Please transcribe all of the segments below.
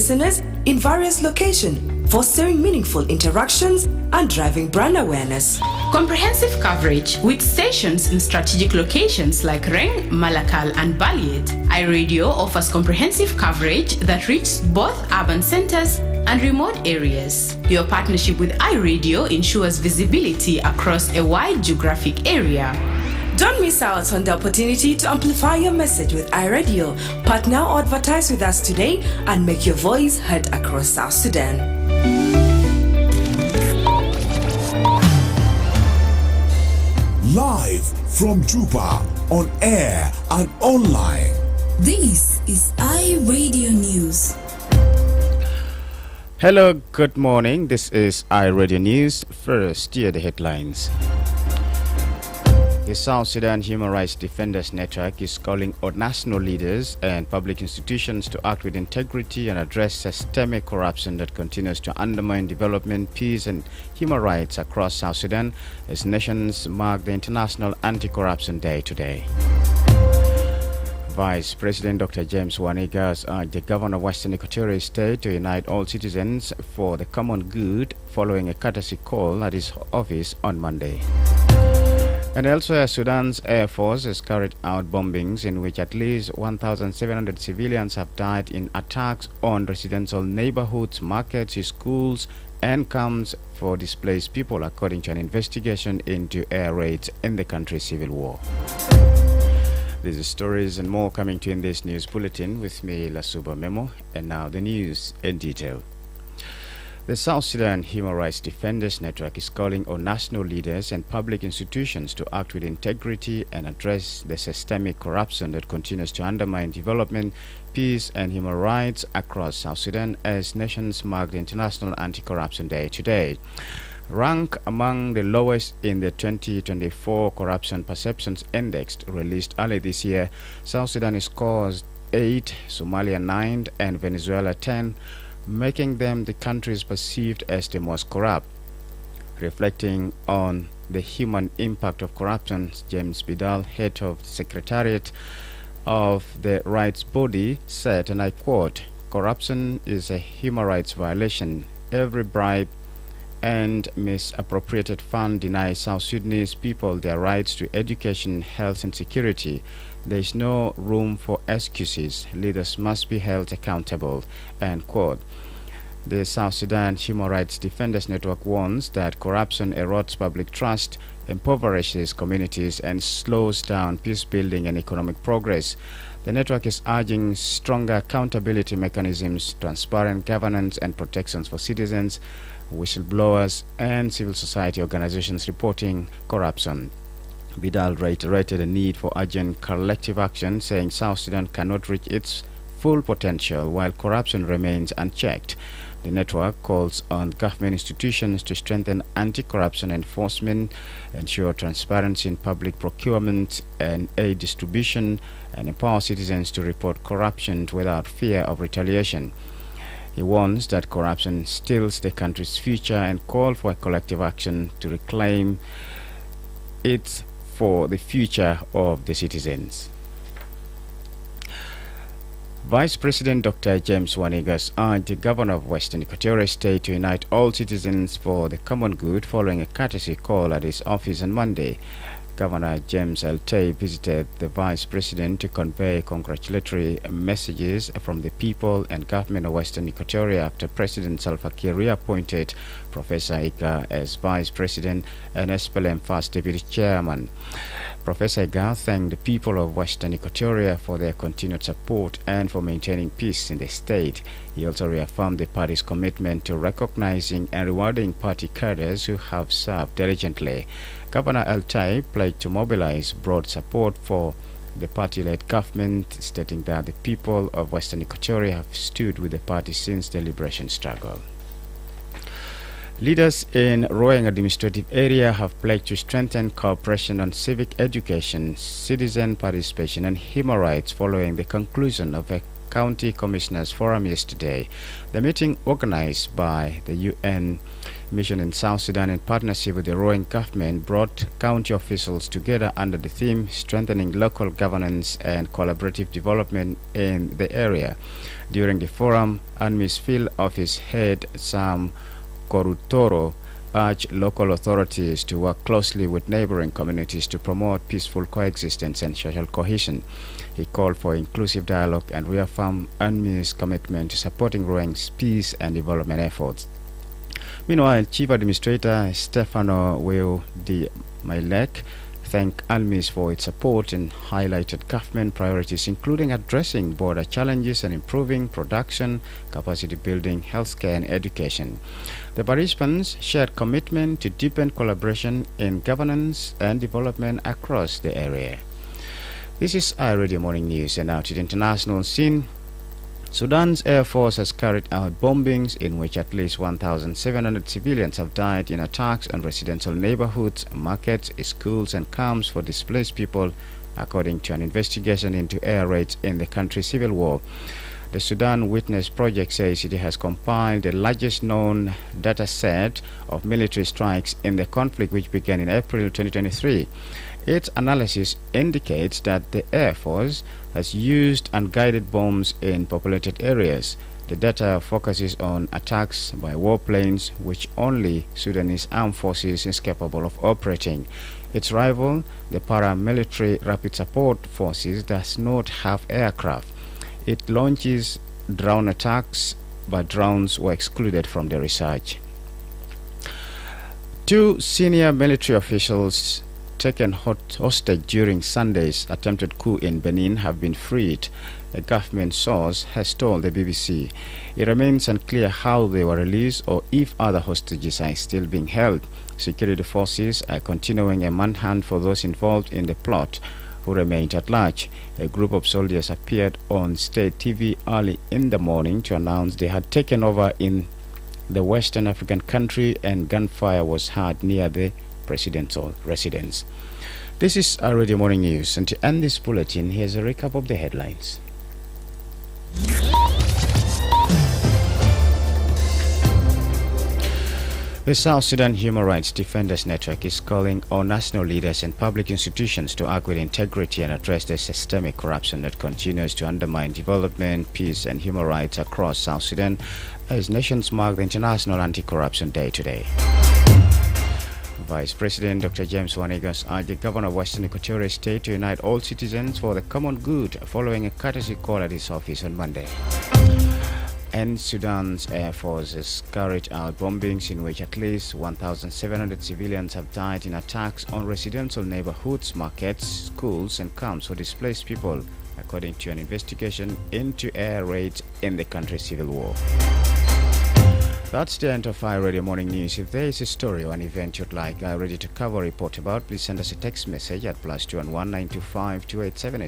listeners in various locations, fostering meaningful interactions and driving brand awareness. Comprehensive coverage with stations in strategic locations like Reng, Malakal, and Baliet. iRadio offers comprehensive coverage that reaches both urban centers and remote areas. Your partnership with iRadio ensures visibility across a wide geographic area. Don't miss out on the opportunity to amplify your message with iRadio. Partner or advertise with us today and make your voice heard across South Sudan. Live from Juba, on air and online. This is iRadio News. Hello, good morning. This is iRadio News. First, here are the headlines. The South Sudan Human Rights Defenders Network is calling on national leaders and public institutions to act with integrity and address systemic corruption that continues to undermine development, peace, and human rights across South Sudan as nations mark the International Anti-Corruption Day today. Vice President Dr. James Waniga has urged the governor of Western Equatorial State to unite all citizens for the common good following a courtesy call at his office on Monday. And elsewhere, Sudan's Air Force has carried out bombings in which at least 1,700 civilians have died in attacks on residential neighborhoods, markets, schools, and camps for displaced people, according to an investigation into air raids in the country's civil war. These stories and more coming to in this news bulletin with me, Lasuba Memo, and now the news in detail. The South Sudan Human Rights Defenders Network is calling on national leaders and public institutions to act with integrity and address the systemic corruption that continues to undermine development, peace, and human rights across South Sudan as nations mark the International Anti-Corruption Day today. Ranked among the lowest in the 2024 Corruption Perceptions Index released early this year, South Sudan scores 8, Somalia 9, and Venezuela 10, making them the countries perceived as the most corrupt. Reflecting on the human impact of corruption, James Bidal, head of the Secretariat of the rights body, said, and I quote, "Corruption is a human rights violation. Every bribe and misappropriated fund denies South Sudanese people their rights to education, health, and security. There is no room for excuses. Leaders must be held accountable." End quote. The South Sudan Human Rights Defenders Network warns that corruption erodes public trust, impoverishes communities, and slows down peace building and economic progress. The network is urging stronger accountability mechanisms, transparent governance, and protections for citizens, whistleblowers, and civil society organizations reporting corruption. Bidal reiterated the need for urgent collective action, saying South Sudan cannot reach its full potential while corruption remains unchecked. The network calls on government institutions to strengthen anti-corruption enforcement, ensure transparency in public procurement and aid distribution, and empower citizens to report corruption without fear of retaliation. He warns that corruption steals the country's future and calls for collective action to reclaim it for the future of the citizens. Vice President Dr. James Waniga urged the governor of Western Equatorial State to unite all citizens for the common good following a courtesy call at his office on Monday. Governor James Eltay visited the Vice President to convey congratulatory messages from the people and government of Western Equatoria after President Salva Kiir reappointed Professor Ika as Vice President and SPLM First Deputy Chairman. Professor Ika thanked the people of Western Equatoria for their continued support and for maintaining peace in the state. He also reaffirmed the party's commitment to recognizing and rewarding party cadres who have served diligently. Governor Eltay pledged to mobilize broad support for the party-led government, stating that the people of Western Equatoria have stood with the party since the liberation struggle. Leaders in Roang administrative area have pledged to strengthen cooperation on civic education, citizen participation, and human rights following the conclusion of a County Commissioners Forum yesterday. The meeting, organized by the UN Mission in South Sudan in partnership with the ruling government, brought county officials together under the theme strengthening local governance and collaborative development in the area. During the forum, UNMISS Field Office Head Sam Korutoro urged local authorities to work closely with neighboring communities to promote peaceful coexistence and social cohesion. He called for inclusive dialogue and reaffirmed UNMISS commitment to supporting Ruang's peace and development efforts. Meanwhile, Chief Administrator Stefano Weu Di Mailek thanked UNMISS for its support and highlighted government priorities, including addressing border challenges and improving production, capacity building, healthcare, and education. The participants shared commitment to deepen collaboration in governance and development across the area. This is iRadio Morning News, and now to the international scene. Sudan's Air Force has carried out bombings in which at least 1,700 civilians have died in attacks on residential neighborhoods, markets, schools, and camps for displaced people, according to an investigation into air raids in the country's civil war. The Sudan Witness Project says it has compiled the largest known data set of military strikes in the conflict, which began in April 2023. Its analysis indicates that the Air Force has used unguided bombs in populated areas. The data focuses on attacks by warplanes, which only Sudanese armed forces is capable of operating. Its rival, the paramilitary Rapid Support Forces, does not have aircraft. It launches drone attacks, but drones were excluded from the research. Two senior military officials taken hostage during Sunday's attempted coup in Benin have been freed, a government source has told the BBC. It remains unclear how they were released or if other hostages are still being held. Security forces are continuing a manhunt for those involved in the plot who remained at large. A group of soldiers appeared on state TV early in the morning to announce they had taken over in the Western African country, and gunfire was heard near the presidential residence. This is our Radio Morning News, and to end this bulletin, here's a recap of the headlines. The South Sudan Human Rights Defenders Network is calling on national leaders and public institutions to act with integrity and address the systemic corruption that continues to undermine development, peace, and human rights across South Sudan as nations mark the International Anti-Corruption Day today. Vice President Dr. James Wanigas urged the governor of Western Equatorial State to unite all citizens for the common good following a courtesy call at his office on Monday. And Sudan's Air Force has carried out bombings in which at least 1,700 civilians have died in attacks on residential neighborhoods, markets, schools, and camps for displaced people, according to an investigation into air raids in the country's civil war. That's the end of iRadio Morning News. If there is a story or an event you'd like iRadio to cover or report about, please send us a text message at +211 925 287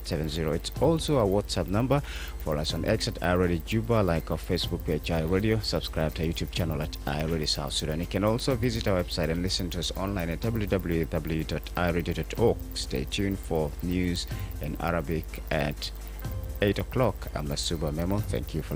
It's also our WhatsApp number. Follow us on X at iRadio Juba, like our Facebook page iRadio, subscribe to our YouTube channel at iRadio South Sudan. You can also visit our website and listen to us online at www.iradio.org. Stay tuned for news in Arabic at 8 o'clock. I'm Lasuba Memo. Thank you for